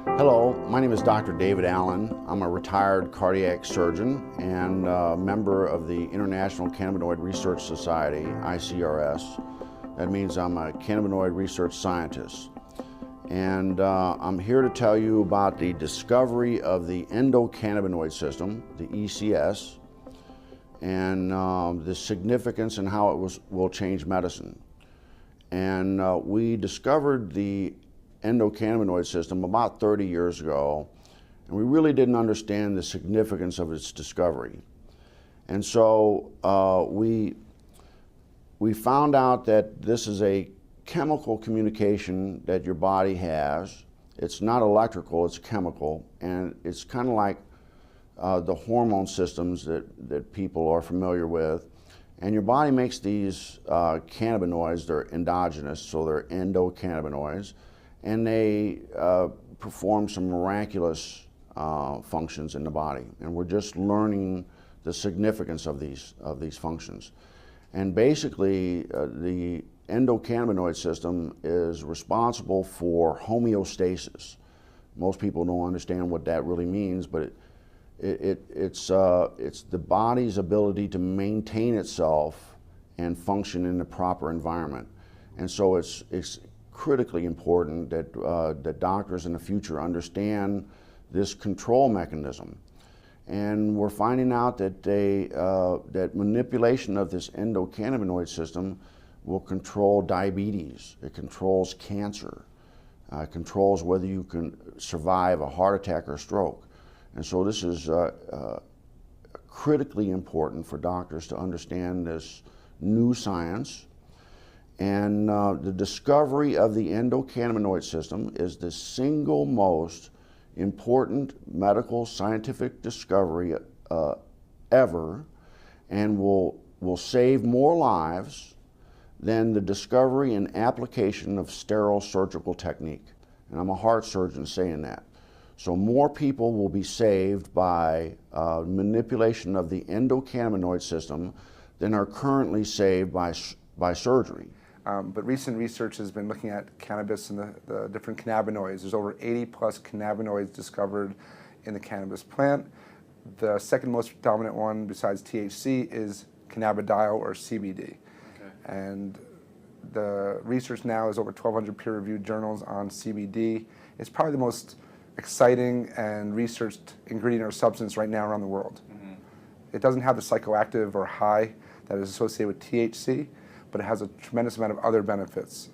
Hello, my name is Dr. David Allen. I'm a retired cardiac surgeon and a member of the International Cannabinoid Research Society, ICRS. That means I'm a cannabinoid research scientist. And I'm here to tell you about the discovery of the endocannabinoid system, the ECS, and the significance and how it will change medicine. And we discovered the endocannabinoid system about 30 years ago, and we really didn't understand the significance of its discovery. And so we found out that this is a chemical communication that your body has. It's not electrical, it's chemical, and it's kind of like the hormone systems that people are familiar with. And your body makes these cannabinoids. They're endogenous, so they're endocannabinoids, and they perform some miraculous functions in the body. And we're just learning the significance of these functions. And basically, the endocannabinoid system is responsible for homeostasis. Most people don't understand what that really means, but it's the body's ability to maintain itself and function in the proper environment. And so it's critically important that that doctors in the future understand this control mechanism. And we're finding out that that manipulation of this endocannabinoid system will control diabetes. It controls cancer. It controls whether you can survive a heart attack or stroke. And so this is critically important for doctors to understand this new science. And the discovery of the endocannabinoid system is the single most important medical scientific discovery ever, and will save more lives than the discovery and application of sterile surgical technique. And I'm a heart surgeon saying that. So more people will be saved by manipulation of the endocannabinoid system than are currently saved by surgery. But recent research has been looking at cannabis and the different cannabinoids. There's over 80 plus cannabinoids discovered in the cannabis plant. The second most dominant one besides THC is cannabidiol, or CBD. Okay. And the research now is over 1,200 peer-reviewed journals on CBD. It's probably the most exciting and researched ingredient or substance right now around the world. Mm-hmm. It doesn't have the psychoactive or high that is associated with THC, but it has a tremendous amount of other benefits,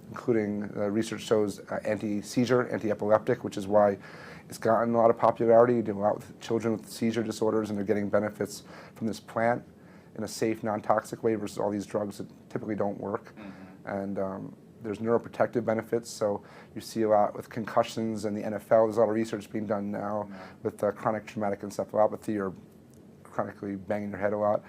including research shows anti-seizure, anti-epileptic, which is why it's gotten a lot of popularity. You do a lot with children with seizure disorders, and they're getting benefits from this plant in a safe, non-toxic way versus all these drugs that typically don't work. Mm-hmm. And there's neuroprotective benefits, so you see a lot with concussions and the NFL. There's a lot of research being done now with chronic traumatic encephalopathy, or chronically banging your head a lot.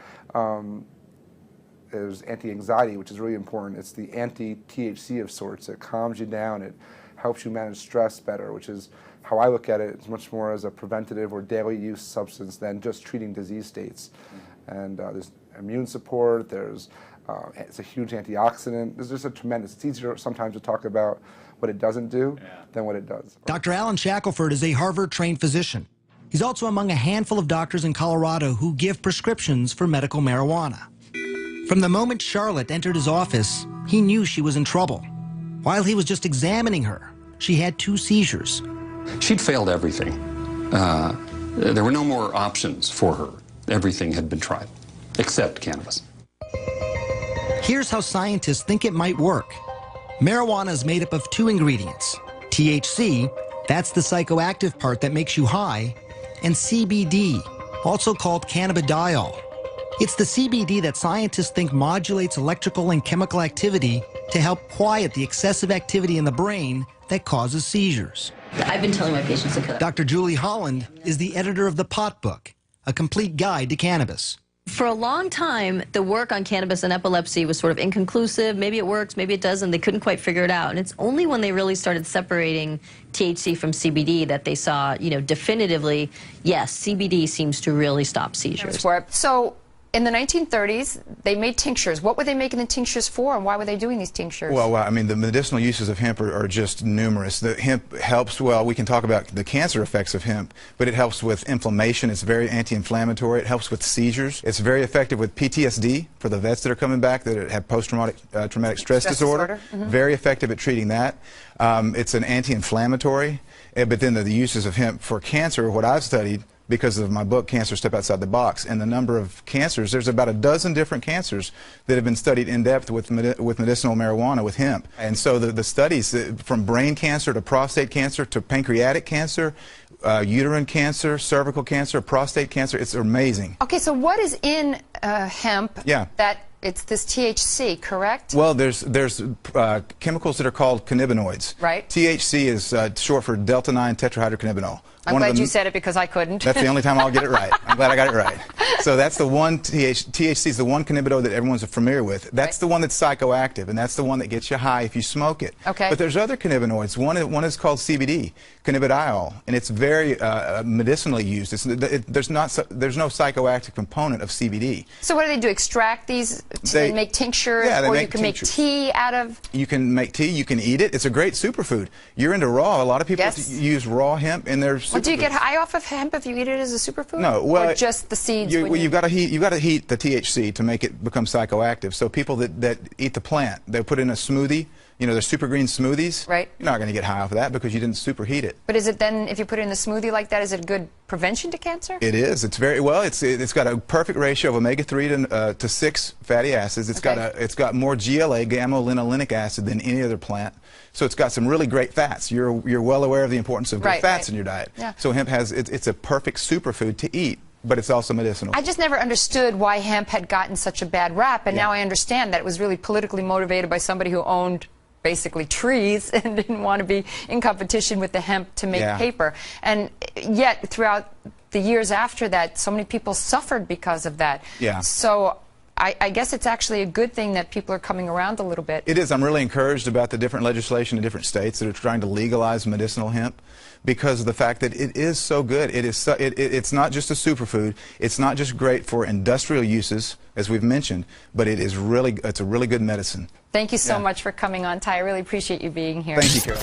There's anti-anxiety, which is really important. It's the anti-THC of sorts. It calms you down. It helps you manage stress better, which is how I look at it. It's much more as a preventative or daily use substance than just treating disease states. Mm-hmm. And there's immune support. There's it's a huge antioxidant. There's just a tremendous. It's easier sometimes to talk about what it doesn't do than what it does. Dr. Alan Shackelford is a Harvard-trained physician. He's also among a handful of doctors in Colorado who give prescriptions for medical marijuana. From the moment Charlotte entered his office, he knew she was in trouble. While he was just examining her, she had 2 seizures. She'd failed everything. There were no more options for her. Everything had been tried, except cannabis. Here's how scientists think it might work. Marijuana is made up of 2 ingredients. THC, that's the psychoactive part that makes you high, and CBD, also called cannabidiol. It's the CBD that scientists think modulates electrical and chemical activity to help quiet the excessive activity in the brain that causes seizures. I've been telling my patients to cut it. Dr. Julie Holland is the editor of The Pot Book, a complete guide to cannabis. For a long time, the work on cannabis and epilepsy was sort of inconclusive. Maybe it works, maybe it doesn't. They couldn't quite figure it out. And it's only when they really started separating THC from CBD that they saw, definitively, yes, CBD seems to really stop seizures. So in the 1930s, they made tinctures. What were they making the tinctures for, and why were they doing these tinctures? Well, I mean, the medicinal uses of hemp are just numerous. The hemp helps, well, we can talk about the cancer effects of hemp, but it helps with inflammation. It's very anti-inflammatory. It helps with seizures. It's very effective with PTSD for the vets that are coming back that have post-traumatic traumatic stress disorder. Very effective at treating that. It's an anti-inflammatory. But then the uses of hemp for cancer, what I've studied, because of my book, Cancer Step Outside the Box, and the number of cancers, there's about a dozen different cancers that have been studied in depth with medicinal marijuana, with hemp. And so the studies, from brain cancer to prostate cancer to pancreatic cancer, uterine cancer, cervical cancer, prostate cancer, it's amazing. Okay, so what is in hemp that it's this THC, correct? Well, there's chemicals that are called cannabinoids. Right. THC is short for delta-9 tetrahydrocannabinol. I'm glad you said it because I couldn't. That's the only time I'll get it right. I'm glad I got it right. So that's the one, THC is the one cannabinoid that everyone's familiar with. That's the one that's psychoactive, and that's the one that gets you high if you smoke it. Okay. But there's other cannabinoids. One is called CBD, cannabidiol, and it's very medicinally used. There's no psychoactive component of CBD. So what do? Extract these to make tinctures, or you can make tea out of? You can make tea. You can eat it. It's a great superfood. You're into raw. A lot of people use raw hemp in their superfoods. Well, do you get high off of hemp if you eat it as a superfood? No, well, or just the seeds. You've got to heat the THC to make it become psychoactive. So people that eat the plant, they put in a smoothie. You know, there's super green smoothies. Right. You're not going to get high off of that because you didn't superheat it. But is it then, if you put it in a smoothie like that, is it good prevention to cancer? It is. It's very well. It's got a perfect ratio of omega-3 to 6 fatty acids. It's got more GLA, gamma-linolenic acid, than any other plant. So it's got some really great fats. You're well aware of the importance of good fats in your diet. Yeah. So hemp it's a perfect superfood to eat, but it's also medicinal. I just never understood why hemp had gotten such a bad rap, and now I understand that it was really politically motivated by somebody who owned basically trees and didn't want to be in competition with the hemp to make paper. And yet, throughout the years after that, so many people suffered because of that. Yeah. So I guess it's actually a good thing that people are coming around a little bit. It is. I'm really encouraged about the different legislation in different states that are trying to legalize medicinal hemp because of the fact that it is so good. It's not just a superfood. It's not just great for industrial uses, as we've mentioned, but it's a really good medicine. Thank you so much for coming on, Ty. I really appreciate you being here. Thank you, Carol.